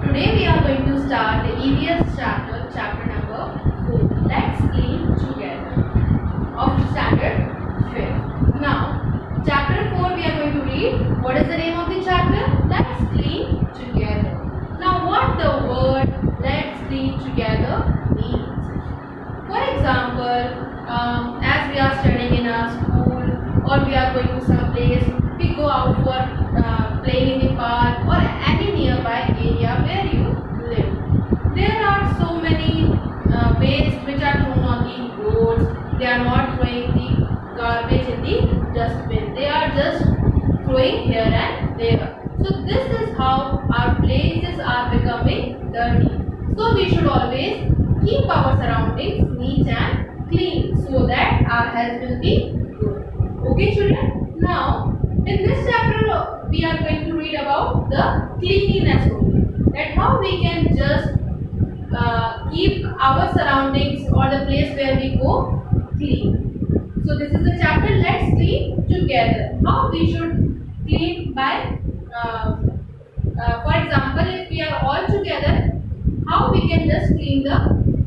Today we are going to start the EVS chapter, chapter number 4. Let's clean together of standard 5th. Now, chapter 4 we are going to read. What is the name of the chapter? Let's clean together. Now, what the word let's clean together means? For example, as we are studying in our school or we are going to some place, we go out for playing in the park or any nearby area where you live. There are so many waste which are thrown on the roads. They are not throwing the garbage in the dustbin. They are just throwing here and there. So this is how our places are becoming dirty. So we should always keep our surroundings neat and clean so that our health will be good. Okay, children? Now, in this chapter, we are going to read about the cleanliness only. That how we can just keep our surroundings or the place where we go clean. So this is the chapter. Let's clean together. How we should clean by, for example, if we are all together, how we can just clean the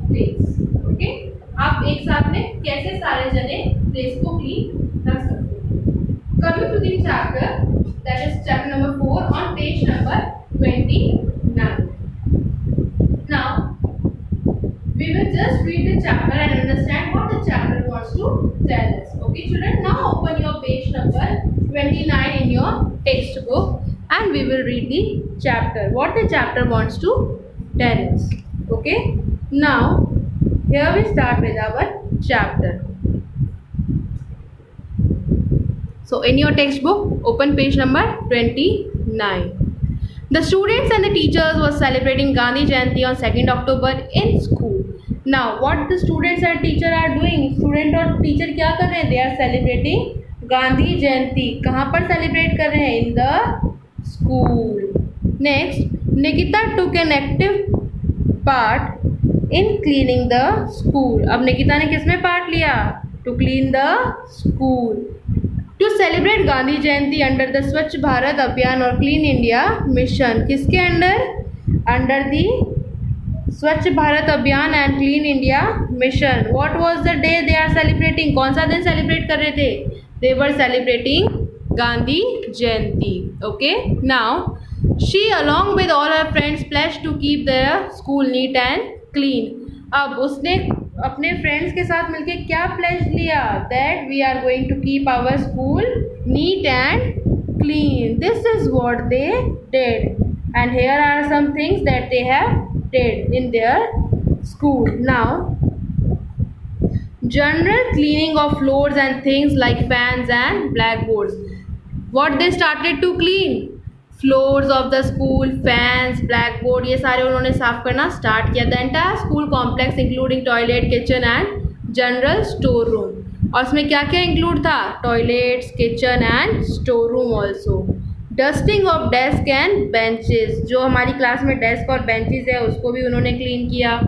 place. Okay? आप एक साथ में कैसे सारे जने place को clean रख सकते हैं. Coming to the chapter, that is chapter number 4 on page number 29. Now, we will just read the chapter and understand what the chapter wants to tell us. Okay, children? Now open your page number 29 in your textbook and we will read the chapter. What the chapter wants to tell us. Okay? Now, here we start with our chapter. So in your textbook, open page number 29. The students and the teachers were celebrating Gandhi Jayanti on 2nd October in school. Now what the students and teacher are doing? Student और teacher क्या कर रहे हैं? They are celebrating Gandhi Jayanti. कहाँ पर celebrate कर रहे हैं? In the school. Next, Nikita took an active part in cleaning the school. अब निकिता ने किसमें पार्ट लिया? To clean the school. To celebrate Gandhi Jayanti under the Swachh Bharat Abhiyan और क्लीन इंडिया मिशन. किसके under? Under the Swachh Bharat Abhiyan and clean India mission. What was the day they are celebrating? कौन सा दिन celebrate कर रहे थे? They were celebrating Gandhi Jayanti. Okay. Now she along with all her friends pledge to keep their school neat and clean. अब उसने अपने friends के साथ मिलके क्या प्लेज लिया? That we are going to keep our school neat and clean. This is what they did and here are some things that they have did in their school. Now general cleaning of floors and things like fans and blackboards. What they started to clean? Floors of the school, fans, blackboard, ये सारे उन्होंने साफ करना start किया. The entire school complex including toilet, kitchen and general store room. और उसमें क्या क्या इंक्लूड था? Toilets, kitchen and store room also. Dusting of desk and benches. जो हमारी क्लास में डेस्क और बेंचेस है उसको भी उन्होंने क्लीन किया.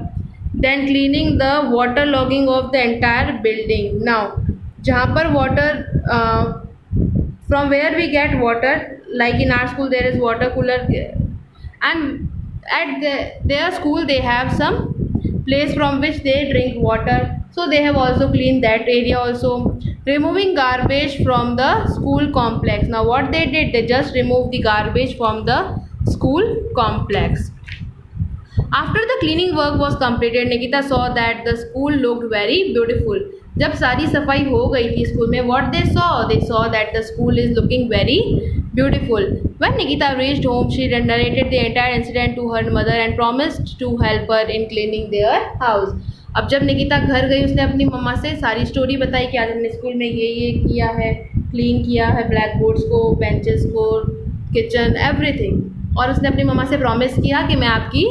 Then cleaning the water logging of the entire building. Now जहाँ पर water from where we get water, like in our school there is water cooler and at their school they have some place from which they drink water, so they have also cleaned that area also. Removing garbage from the school complex. Now what they did, they just removed the garbage from the school complex. After the cleaning work was completed, Nikita saw that the school looked very beautiful. जब सारी सफाई हो गई थी school में, what they saw that the school is looking very beautiful. When Nikita reached home, she narrated the entire incident to her mother and promised to help her in cleaning their house. अब जब निकिता घर गई उसने अपनी मम्मा से सारी story बताई कि आज हमने स्कूल में ये किया है, क्लीन किया है ब्लैक बोर्ड्स को, बेंचेस को, किचन, एवरीथिंग. और उसने अपनी मम्मा से प्रॉमिस किया कि मैं आपकी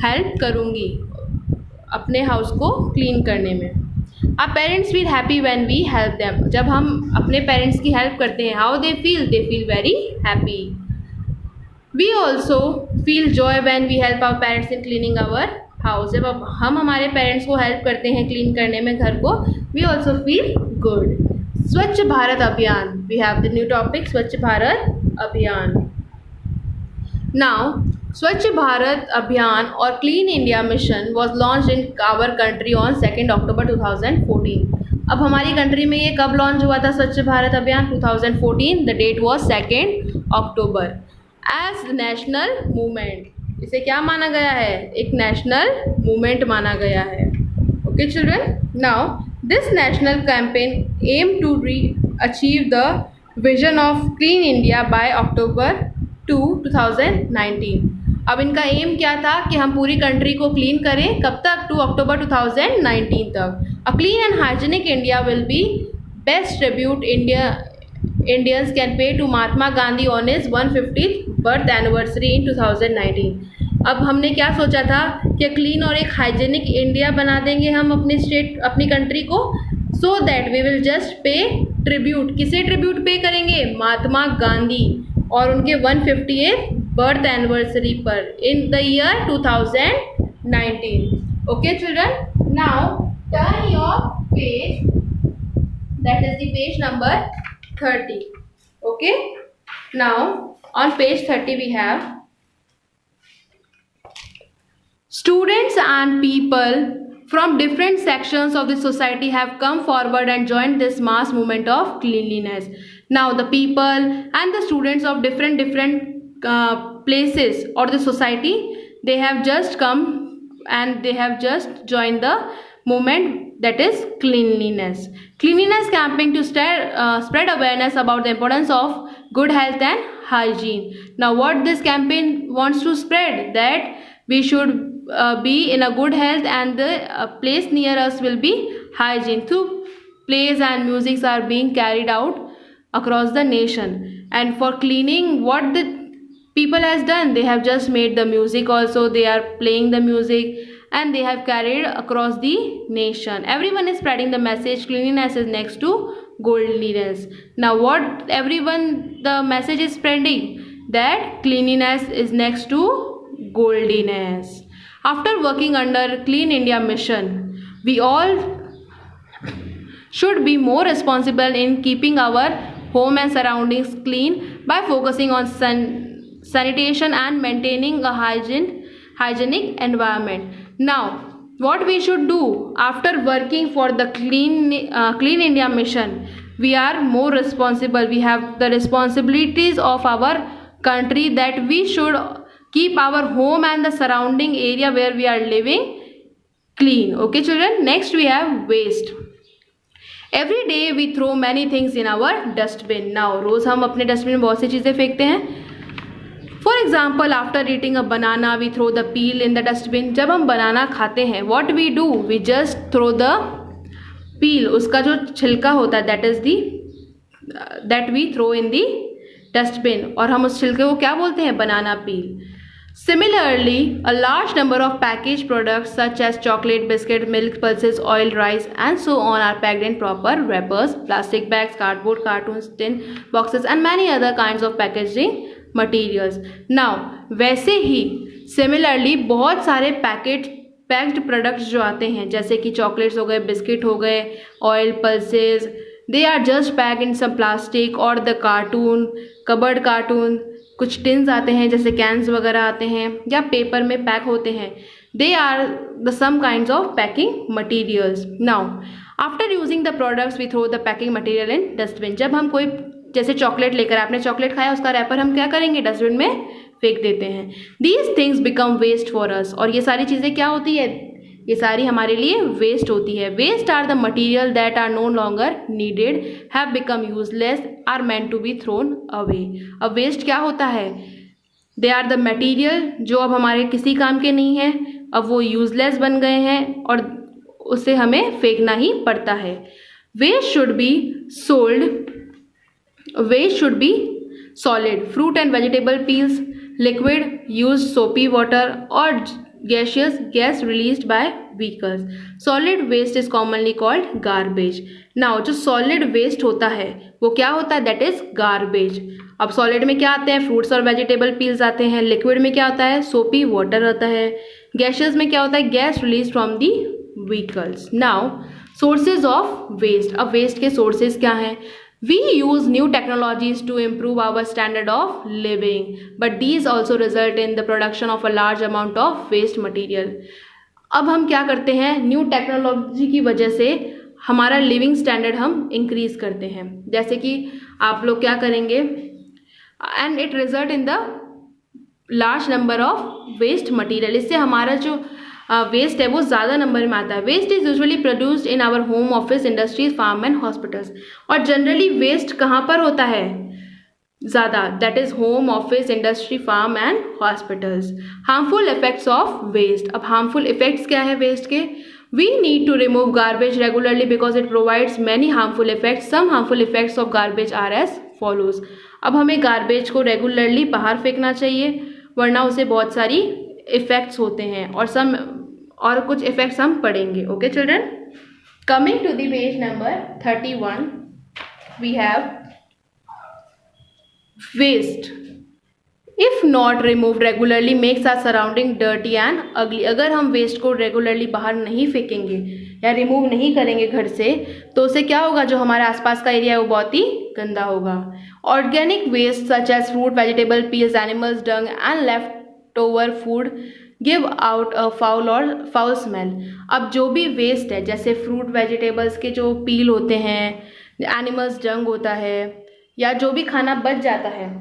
हेल्प करूँगी अपने हाउस को क्लीन करने में. Our parents feel happy when we help them. जब हम अपने पेरेंट्स की हेल्प करते हैं, how they feel? They feel very happy. We also feel joy when we help our parents in cleaning our house. जब हम हमारे पेरेंट्स को हेल्प करते हैं क्लीन करने में घर को, we also feel good. स्वच्छ भारत अभियान. We have the new topic स्वच्छ भारत अभियान. Now, Swachh Bharat Abhiyan or Clean India Mission was launched in our country on 2nd October 2014. अब हमारी कंट्री में ये कब लॉन्च हुआ था स्वच्छ Bharat Abhiyan? 2014. The date was 2 October. As national movement, इसे क्या माना गया है? एक नेशनल मूवमेंट माना गया है. Okay children, now this national campaign aim to achieve the vision of clean India by October 2019. अब इनका एम क्या था कि हम पूरी कंट्री को क्लीन करें. कब तक? 2 अक्टूबर 2019 तक. A clean and hygienic India will be best tribute Indians can pay to Mahatma Gandhi on his 150th birth anniversary इन 2019. अब हमने क्या सोचा था कि क्लीन और एक हाइजीनिक इंडिया बना देंगे हम अपनी कंट्री को, so that we will just pay tribute. किसे ट्रिब्यूट पे करेंगे? महात्मा गांधी और उनके 150th बर्थ एनिवर्सरी पर in the year 2019. Okay children, now turn your page, that is the page number 30. Okay, now on page 30 we have students and people from different sections of the society have come forward and joined this mass movement of cleanliness. Now the people and the students of different places or the society, they have just come and they have just joined the movement, that is cleanliness. Cleanliness campaign to spread awareness about the importance of good health and hygiene. Now what this campaign wants to spread? That we should be in a good health and the place near us will be hygiene. Through plays and musics are being carried out across the nation. And for cleaning, what the people has done, they have just made the music also, they are playing the music and they have carried across the nation. Everyone is spreading the message cleanliness is next to godliness. Now what everyone the message is spreading? That cleanliness is next to godliness. After working under Clean India Mission, we all should be more responsible in keeping our home and surroundings clean by focusing on sanitation and maintaining a hygienic environment. Now what we should do after working for the Clean India Mission? We are more responsible. We have the responsibilities of our country that we should keep our home and the surrounding area where we are living clean. Okay children, next we have waste. Every day we throw many things in our dustbin. Now रोज हम अपने dustbin में बहुत सी चीज़ें फेंकते हैं. For example, after eating a banana, we throw the peel in the dustbin. जब हम बनाना खाते हैं, what we do? We just throw the peel. उसका जो छिलका होता है, that we throw in the dustbin. और हम उस छिलके को क्या बोलते हैं? Banana peel. Similarly, a large number of packaged products such as chocolate, biscuit, milk, pulses, oil, rice, and so on are packed in proper wrappers, plastic bags, cardboard, cartons, tin boxes, and many other kinds of packaging materials. Now वैसे ही similarly बहुत सारे packed products जो आते हैं, जैसे कि chocolates हो गए, बिस्किट हो गए, oil, pulses, they are just pack in some plastic और द कार्टून, कबर्ड कार्टून, कुछ टिन्स आते हैं जैसे कैंस वगैरह आते हैं या पेपर में पैक होते हैं. They are the some kinds of packing materials. Now after using the products we throw the packing material in dustbin. जब हम कोई जैसे चॉकलेट लेकर आपने चॉकलेट खाया, उसका रैपर हम क्या करेंगे? डस्टबिन में फेंक देते हैं. These things become waste for us. और ये सारी चीज़ें क्या होती है? ये सारी हमारे लिए वेस्ट होती है. Waste are the material that are no longer needed, have become useless, are meant to be thrown away. अब वेस्ट क्या होता है? दे आर द मटीरियल जो अब हमारे किसी काम के नहीं है, अब वो यूजलेस बन गए हैं और उसे हमें फेंकना ही पड़ता है. Waste should be sold. Waste should be solid, fruit and vegetable peels, liquid, used soapy water or gaseous gas released by vehicles. Solid waste is commonly called garbage. Now जो solid waste होता है वो क्या होता है? That is garbage. अब solid में क्या आते हैं? fruits और vegetable peels आते हैं. liquid में क्या होता है? soapy water आता है. gaseous में क्या होता है? gas released from the vehicles. Now sources of waste. अब waste के sources क्या हैं? We use new technologies to improve our standard of living, but these also result in the production of a large amount of waste material. अब हम क्या करते हैं, new technology की वजह से हमारा लिविंग स्टैंडर्ड हम इंक्रीज करते हैं. जैसे कि आप लोग क्या करेंगे, and it result in the large number of waste material. इससे हमारा जो वेस्ट है वो ज़्यादा नंबर में आता है. Waste is usually produced in our home, office, industries, farm and hospitals. और जनरली वेस्ट कहाँ पर होता है ज़्यादा, that is home, office, industry, farm and hospitals. Harmful effects of waste. अब हार्मफुल इफेक्ट्स क्या है वेस्ट के? We need to remove garbage regularly because it provides many harmful effects. Some harmful effects of garbage are as follows. अब हमें garbage को regularly बाहर फेंकना चाहिए, वरना उसे बहुत सारी इफेक्ट्स होते हैं, और कुछ इफेक्ट्स हम पढ़ेंगे. Okay children, coming to the page number 31, we have waste. If not remove regularly makes our surrounding dirty and ugly. अगर हम वेस्ट को रेगुलरली बाहर नहीं फेंकेंगे या रिमूव नहीं करेंगे घर से, तो उससे क्या होगा, जो हमारे आसपास का एरिया है वो बहुत ही गंदा होगा. Organic waste such as fruit, vegetable peels, animals dung and left over food give out a foul smell. अब जो भी वेस्ट है, जैसे फ्रूट वेजिटेबल्स के जो पील होते हैं, एनिमल्स डंग होता है, या जो भी खाना बच जाता है,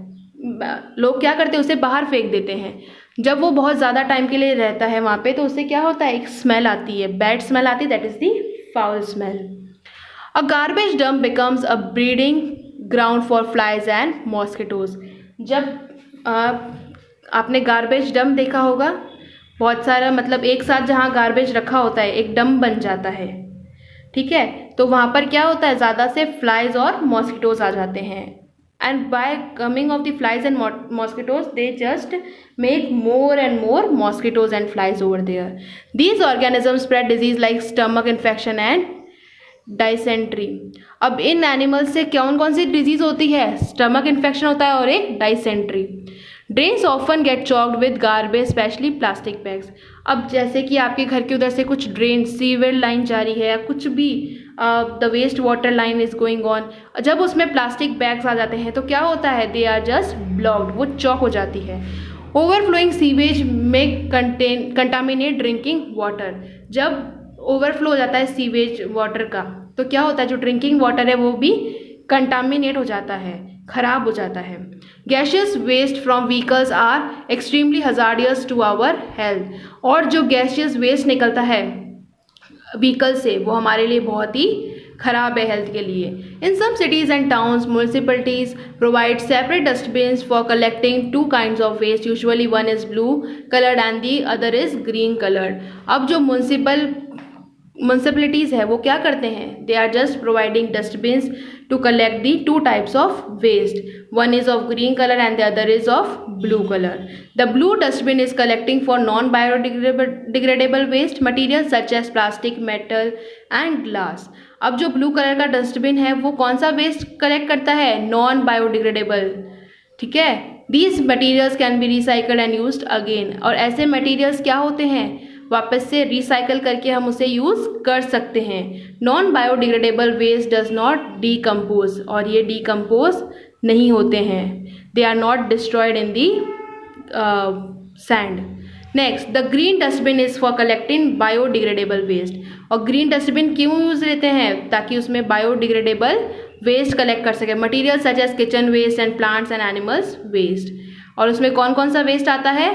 लोग क्या करते हैं, उसे बाहर फेंक देते हैं. जब वो बहुत ज़्यादा टाइम के लिए रहता है वहाँ पे, तो उससे क्या होता है, एक स्मेल आती है, बैड स्मेल आती है, that is the foul smell. A garbage dump becomes a breeding ground for flies and mosquitoes. जब आपने गार्बेज डंप देखा होगा, बहुत सारा, मतलब एक साथ जहाँ गार्बेज रखा होता है एक डंप बन जाता है, ठीक है, तो वहाँ पर क्या होता है, ज़्यादा से फ्लाइज और मॉस्किटोज आ जाते हैं. And by coming of the flies and mosquitoes, they just make more and more mosquitoes and flies over there. These organism spread disease like stomach infection and dysentery. अब इन एनिमल्स से कौन कौन सी disease होती है, स्टमक इन्फेक्शन होता है और एक dysentery. Drains often get choked with garbage, specially plastic bags. अब जैसे कि आपके घर के उधर से कुछ ड्रेन, सीवर लाइन जा रही है, या कुछ भी the waste water line is going on, जब उसमें प्लास्टिक बैग्स आ जाते हैं तो क्या होता है, दे आर जस्ट ब्लॉक्ड, वो चॉक हो जाती है. ओवरफ्लोइंग सीवेज में कंटामिनेट ड्रिंकिंग वाटर. जब ओवरफ्लो हो जाता है सीवेज वाटर का, तो क्या होता है, जो ड्रिंकिंग वाटर है वो भी कंटामिनेट हो जाता है, खराब हो जाता है. Gaseous waste from vehicles are extremely hazardous to our health. और जो गैशियस वेस्ट निकलता है व्हीकल से, वो हमारे लिए बहुत ही खराब है हेल्थ के लिए. In some cities and towns, municipalities provide separate dustbins for collecting two kinds of waste. Usually one is blue coloured and the other is green coloured. अब जो म्यूनिसिपलिटीज़ है वो क्या करते हैं, they are just providing dustbins to collect the two types of waste. One is of green colour and the other is of blue colour. The blue dustbin is collecting for non biodegradable waste material such as plastic, metal and glass. अब जो blue colour का dustbin है वो कौन सा waste collect करता है, non biodegradable, ठीक है. These materials can be recycled and used again. और ऐसे मटीरियल्स क्या होते हैं, वापस से रिसाइकल करके हम उसे यूज़ कर सकते हैं. Non biodegradable waste does not decompose. और ये डीकम्पोज नहीं होते हैं, they are not destroyed in the sand. Next, the green dustbin is for collecting biodegradable waste. और ग्रीन डस्टबिन क्यों यूज़ लेते हैं, ताकि उसमें बायोडिग्रेडेबल वेस्ट कलेक्ट कर सके. Material such as kitchen waste and plants and animals waste. और उसमें कौन कौन सा वेस्ट आता है,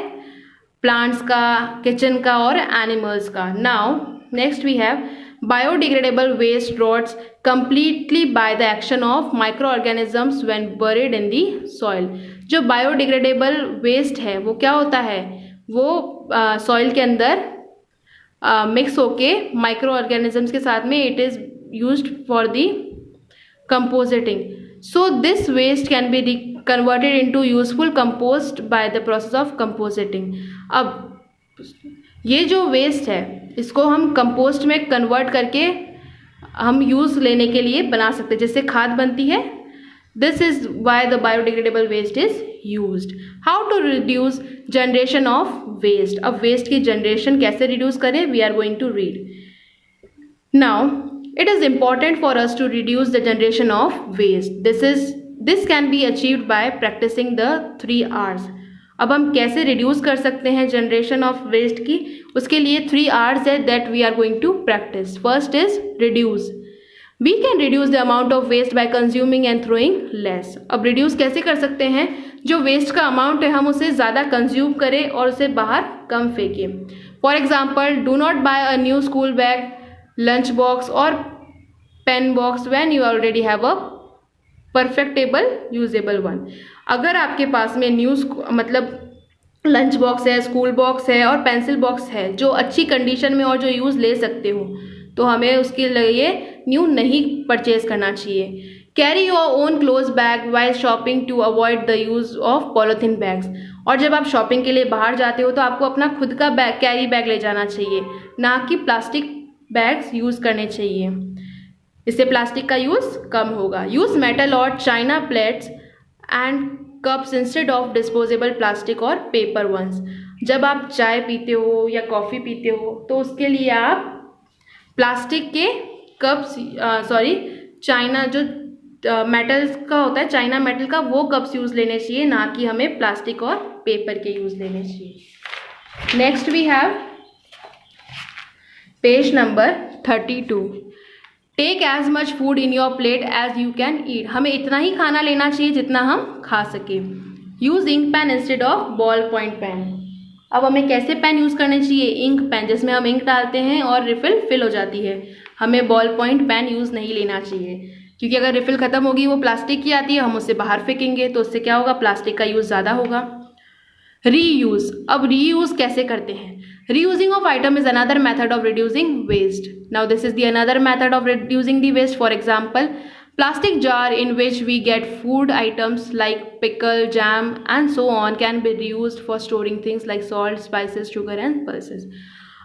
प्लांट्स का, किचन का और एनिमल्स का. Now next we have biodegradable waste rots completely by the action of microorganisms when buried in the soil. जो बायोडिग्रेडेबल वेस्ट है वो क्या होता है, वो सॉइल के अंदर मिक्स होके माइक्रो ऑर्गेनिजम्स के साथ में it is used for the composting. So this waste can be converted into useful compost by the process of compositing. अब ये जो वेस्ट है इसको हम कंपोस्ट में कन्वर्ट करके हम यूज़ लेने के लिए बना सकते हैं, जिससे खाद बनती है. This is why the biodegradable waste is used. How to reduce generation of waste. अब वेस्ट की जनरेशन कैसे रिड्यूस करें, we are going to read. Now it is important for us to reduce the generation of waste. This can be achieved by practicing the 3 R's. अब हम कैसे reduce कर सकते हैं जनरेशन ऑफ वेस्ट की, उसके लिए 3 R's है that we are going to practise. First is reduce. We can reduce the amount of waste by consuming and throwing less. अब रिड्यूस कैसे कर सकते हैं, जो वेस्ट का अमाउंट है हम उसे ज़्यादा कंज्यूम करें और उसे बाहर कम फेंकें. For example, do not buy a new school bag, lunch box और pen box when you already have a perfectible usable one. अगर आपके पास में न्यू मतलब लंच बॉक्स है, स्कूल बॉक्स है और पेंसिल बॉक्स है जो अच्छी कंडीशन में और जो यूज़ ले सकते हो, तो हमें उसके लिए न्यू नहीं परचेज करना चाहिए. Carry your own cloth bag while shopping to avoid the use of polythene bags. और जब आप शॉपिंग के लिए बाहर जाते हो तो आपको अपना खुद का बैग, कैरी बैग ले जाना चाहिए, ना कि प्लास्टिक बैग्स यूज़ करने चाहिए. इससे प्लास्टिक का यूज़ कम होगा. यूज़ मेटल और China plates and cups instead of disposable plastic और पेपर वंस. जब आप चाय पीते हो या कॉफ़ी पीते हो तो उसके लिए आप प्लास्टिक के कप्स, चाइना जो मेटल का होता है, चाइना मेटल का, वो कप्स यूज़ लेने चाहिए, ना कि हमें प्लास्टिक और पेपर के यूज़ लेने चाहिए. Next we have page number 32. Take as much food in your plate as you can eat. हमें इतना ही खाना लेना चाहिए जितना हम खा सकें. Use ink pen instead of ball point pen. अब हमें कैसे पेन यूज़ करने चाहिए, इंक पेन जिसमें हम इंक डालते हैं और रिफ़िल फिल हो जाती है. हमें बॉल पॉइंट पेन यूज़ नहीं लेना चाहिए, क्योंकि अगर रिफ़िल ख़त्म होगी, वो प्लास्टिक की आती है, हम उसे बाहर फेंकेंगे तो उससे क्या होगा, प्लास्टिक का यूज़ ज़्यादा होगा. रीयूज़. अब रीयूज़ कैसे करते हैं. Reusing of item is another method of reducing waste. Now this is the another method of reducing the waste. For example, plastic jar in which we get food items like pickle, jam and so on can be reused for storing things like salt, spices, sugar and pulses.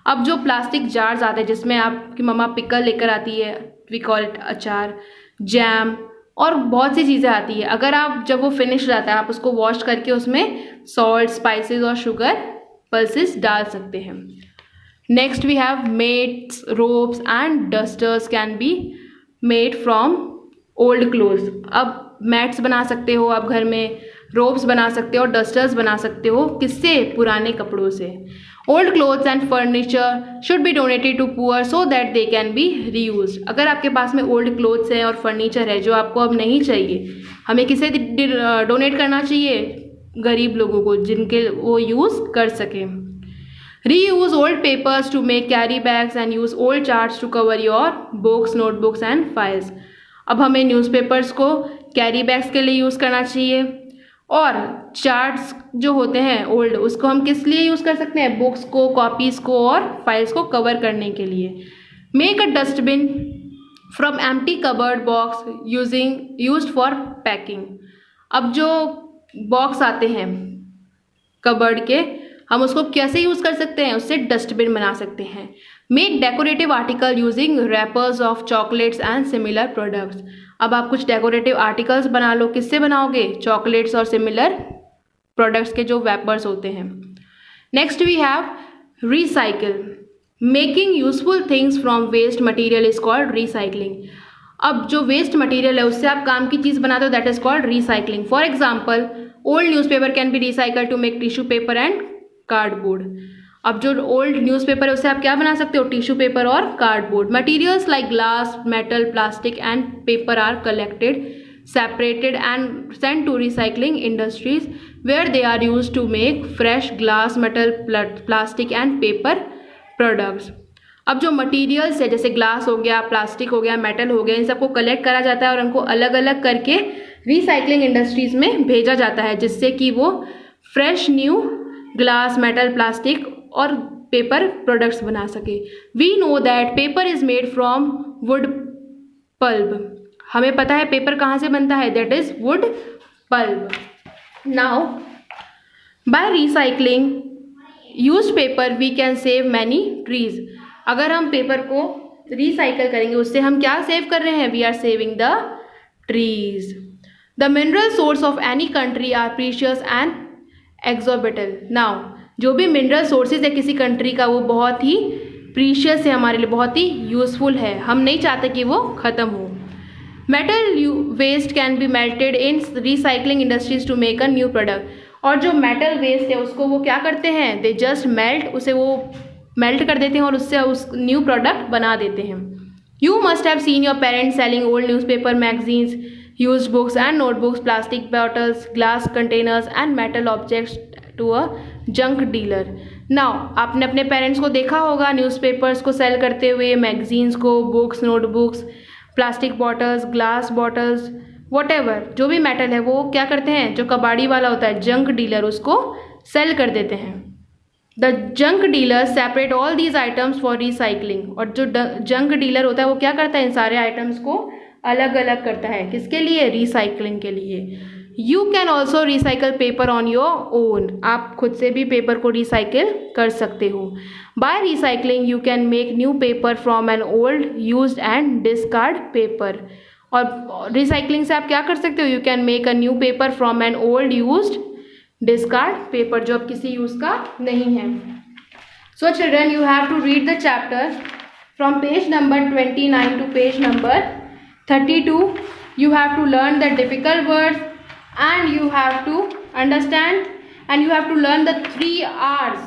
अब जो plastic jars आते हैं जिसमें आपकी मम्मा pickle लेकर आती है, we call it अचार, जैम और बहुत सी चीज़ें आती है, अगर आप जब वो फिनिश हो जाता है आप उसको वॉश करके उसमें सॉल्ट, स्पाइसेस और शुगर, पल्सेस डाल सकते हैं. Next we have mats, ropes and dusters can be made from old clothes. अब मैट्स बना सकते हो आप घर में, रोप्स बना सकते हो और डस्टर्स बना सकते हो. किससे, पुराने कपड़ों से. Old clothes and furniture should be donated to poor so that they can be reuse. अगर आपके पास में ओल्ड क्लोथ्स है और फर्नीचर है जो आपको अब नहीं चाहिए, हमें किसे डोनेट करना चाहिए, गरीब लोगों को, जिनके वो यूज़ कर सकें. Reuse old papers to make carry bags and use old charts to cover your books, notebooks and files. अब हमें न्यूज़पेपर्स को कैरी बैग्स के लिए यूज़ करना चाहिए और चार्ट्स जो होते हैं ओल्ड, उसको हम किस लिए यूज़ कर सकते हैं, बुक्स को, कॉपीज़ को और फाइल्स को कवर करने के लिए. Make a dustbin from empty cupboard box used for packing. अब जो बॉक्स आते हैं कबर्ड के, हम उसको कैसे यूज़ कर सकते हैं, उससे डस्टबिन बना सकते हैं. Make decorative article using rappers of chocolates and similar products. अब आप कुछ डेकोरेटिव आर्टिकल्स बना लो. किससे बनाओगे, चॉकलेट्स और सिमिलर प्रोडक्ट्स के जो रैपर्स होते हैं. Next we have recycle. Making useful things from waste material is called recycling. अब जो वेस्ट मटेरियल है उससे आप काम की चीज़ बनाते हो, that is called recycling. For example, old newspaper can be recycle to make tissue paper and cardboard. अब जो ओल्ड न्यूज़पेपर है उससे आप क्या बना सकते हो, टिश्यू पेपर और cardboard. Materials like glass, metal, plastic and paper are collected, separated and sent to recycling industries where they are used to make fresh glass, metal, plastic and paper products. अब जो materials है जैसे glass हो गया, plastic हो गया, metal हो गया, इन सबको कलेक्ट करा जाता है और उनको अलग अलग करके रिसाइकलिंग इंडस्ट्रीज़ में भेजा जाता है, जिससे कि वो fresh new glass, metal, plastic और पेपर प्रोडक्ट्स बना सके. We know that paper is made from wood pulp. हमें पता है पेपर कहाँ से बनता है, that is wood pulp. Now by recycling used paper we can save many trees. अगर हम पेपर को रिसाइकल करेंगे उससे हम क्या सेव कर रहे हैं, we are saving the trees. The mineral source of any country are precious and exorbitant. Now जो भी मिनरल सोर्सेज है किसी कंट्री का वो बहुत ही प्रीशियस है हमारे लिए, बहुत ही यूज़फुल है, हम नहीं चाहते कि वो ख़त्म हो। Metal waste can be melted in recycling industries to make a new product. और जो मेटल वेस्ट है उसको वो क्या करते हैं, दे जस्ट मेल्ट, उसे वो मेल्ट कर देते हैं और उससे उस न्यू प्रोडक्ट बना देते हैं। You must have seen your parents selling old newspaper, magazines, used books and notebooks, plastic bottles, glass containers and metal objects to a junk dealer. Now आपने अपने पेरेंट्स को देखा होगा न्यूज़पेपर्स को सेल करते हुए, मैगजीन्स को, books, notebooks, plastic bottles, glass bottles, whatever जो भी मेटल है वो क्या करते हैं, जो कबाड़ी वाला होता है जंक डीलर, उसको सेल कर देते हैं। The junk dealer separate all these items for recycling. और जो जंक डीलर होता है वो क्या करता है, इन सारे आइटम्स को अलग अलग करता है, किसके लिए, रिसाइकलिंग के लिए। You can also recycle paper on your own, आप खुद से भी पेपर को रिसाइकिल कर सकते हो। By recycling you can make new paper from an old used and discard paper. और रिसाइकलिंग से आप क्या कर सकते हो, you can make a new paper from an old used discard paper, जो अब किसी यूज का नहीं है। So children you have to read the chapter from page number 29 to page number 32. You have to learn the difficult words and you have to understand and you have to learn the 3 R's,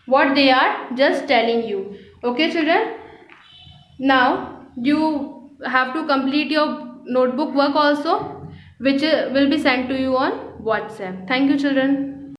what they are just telling you. Okay children, now you have to complete your notebook work also, which will be sent to you on WhatsApp. Thank you children.